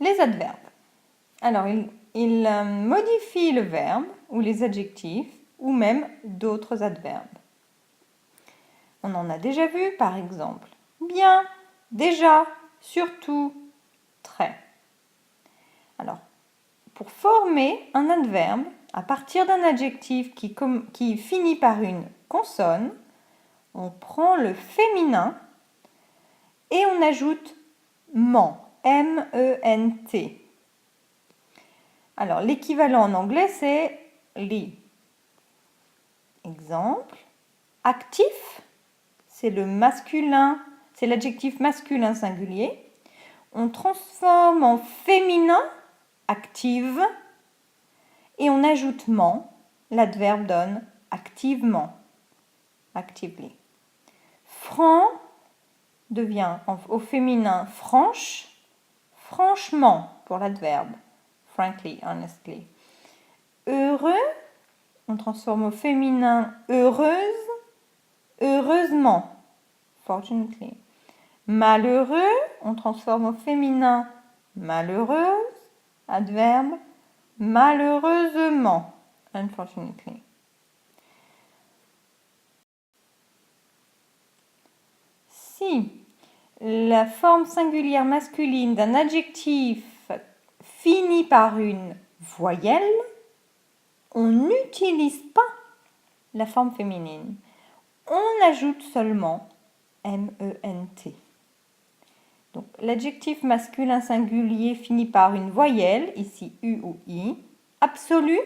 Les adverbes. Alors, il modifie le verbe ou les adjectifs ou même d'autres adverbes. On en a déjà vu, par exemple. Bien, déjà, surtout, très. Alors, pour former un adverbe à partir d'un adjectif qui finit par une consonne, on prend le féminin et on ajoute ment, M-E-N-T. Alors, l'équivalent en anglais, c'est ly. Exemple, actif, c'est le masculin, c'est l'adjectif masculin singulier. On transforme en féminin, active, et on ajoute ment, l'adverbe donne activement, actively. Franc devient au féminin franche, franchement pour l'adverbe, frankly, honestly. Heureux, on transforme au féminin heureuse, heureusement, fortunately. Malheureux, on transforme au féminin malheureuse, adverbe, malheureusement, unfortunately. Si la forme singulière masculine d'un adjectif finit par une voyelle, on n'utilise pas la forme féminine. On ajoute seulement M-E-N-T. Donc, l'adjectif masculin singulier finit par une voyelle, ici U ou I. Absolu,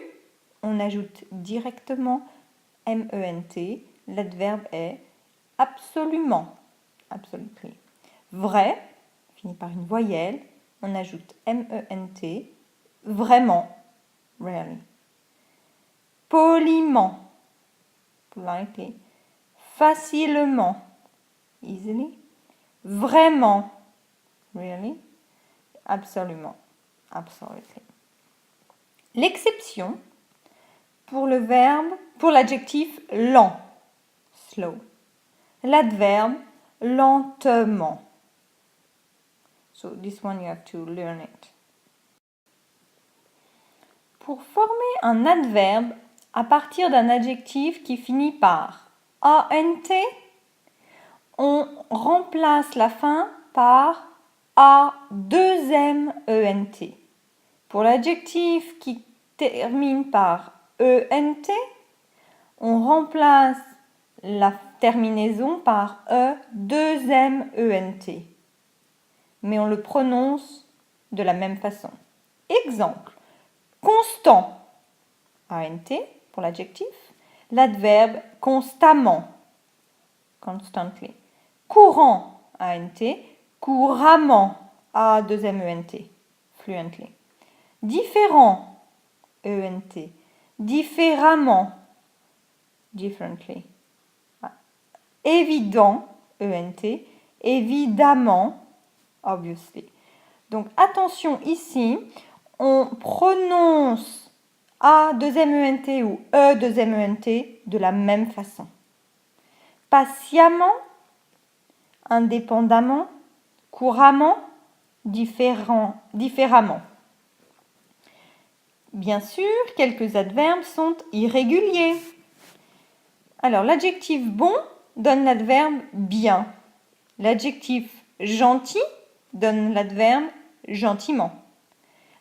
on ajoute directement M-E-N-T. L'adverbe est absolument, absolutely. Vrai, finit par une voyelle, on ajoute M-E-N-T. Vraiment, rarely. Poliment, politely. Facilement, easily. Vraiment, really. Absolument, absolutely. L'exception pour le verbe, pour l'adjectif lent, slow. L'adverbe lentement. So this one you have to learn it. Pour former un adverbe à partir d'un adjectif qui finit par ANT, on remplace la fin par A2MENT. Pour l'adjectif qui termine par ENT, on remplace la terminaison par E2MENT. Mais on le prononce de la même façon. Exemple, constant, ANT pour l'adjectif, l'adverbe constamment, constantly. Courant, ANT, couramment, A2MENT, fluently. Différent, ENT, différemment, differently. Évident, ENT, évidemment, obviously. Donc attention ici, on prononce A2MENT ou E2MENT de la même façon. Patiemment, indépendamment, couramment, différemment. Bien sûr, quelques adverbes sont irréguliers. Alors, l'adjectif bon donne l'adverbe bien. L'adjectif gentil donne l'adverbe gentiment.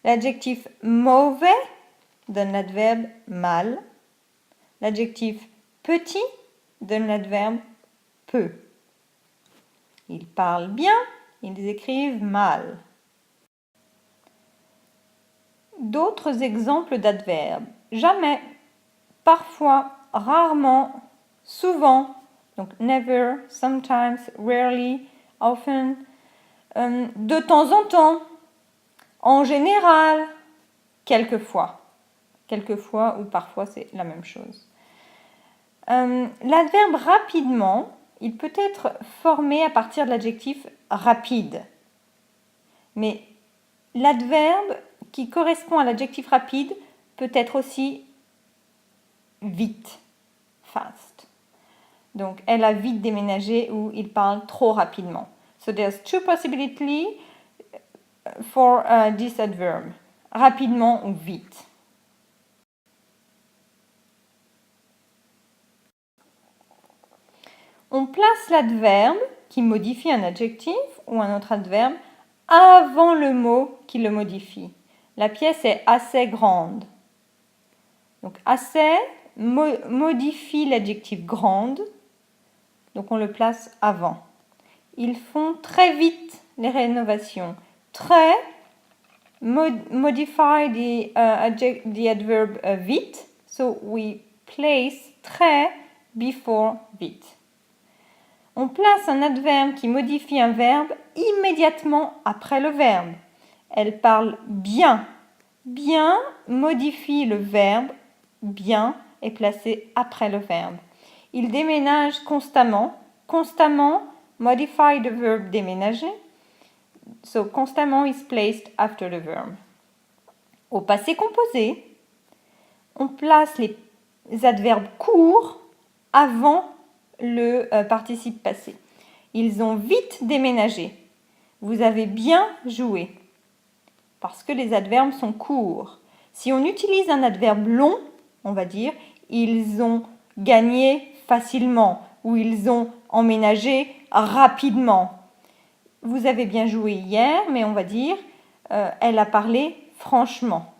L'adjectif mauvais donne l'adverbe mal. L'adjectif petit donne l'adverbe peu. Ils parlent bien, ils écrivent mal. D'autres exemples d'adverbes. Jamais, parfois, rarement, souvent. Donc never, sometimes, rarely, often. De temps en temps. En général, quelquefois. Quelquefois ou parfois, c'est la même chose. L'adverbe rapidement, il peut être formé à partir de l'adjectif rapide. Mais l'adverbe qui correspond à l'adjectif rapide peut être aussi vite, fast. Donc, elle a vite déménagé ou il parle trop rapidement. So there's two possibilities. for this adverb. Rapidement ou vite. On place l'adverbe qui modifie un adjectif ou un autre adverbe avant le mot qui le modifie. La pièce est assez grande. Donc assez modifie l'adjectif grande, donc on le place avant. Ils font très vite les rénovations. Très modify the adverb vite, so we place très before vite. On place un adverbe qui modifie un verbe immédiatement après le verbe. Elle parle bien. Bien modifie le verbe. Bien est placé après le verbe. Il déménage constamment. Constamment modify the verb déménager. So constamment is placed after the verb. Au passé composé, on place les adverbes courts avant le participe passé. Ils ont vite déménagé. Vous avez bien joué. Parce que les adverbes sont courts. Si on utilise un adverbe long, on va dire ils ont gagné facilement ou ils ont emménagé rapidement. Vous avez bien joué hier, mais on va dire elle a parlé franchement.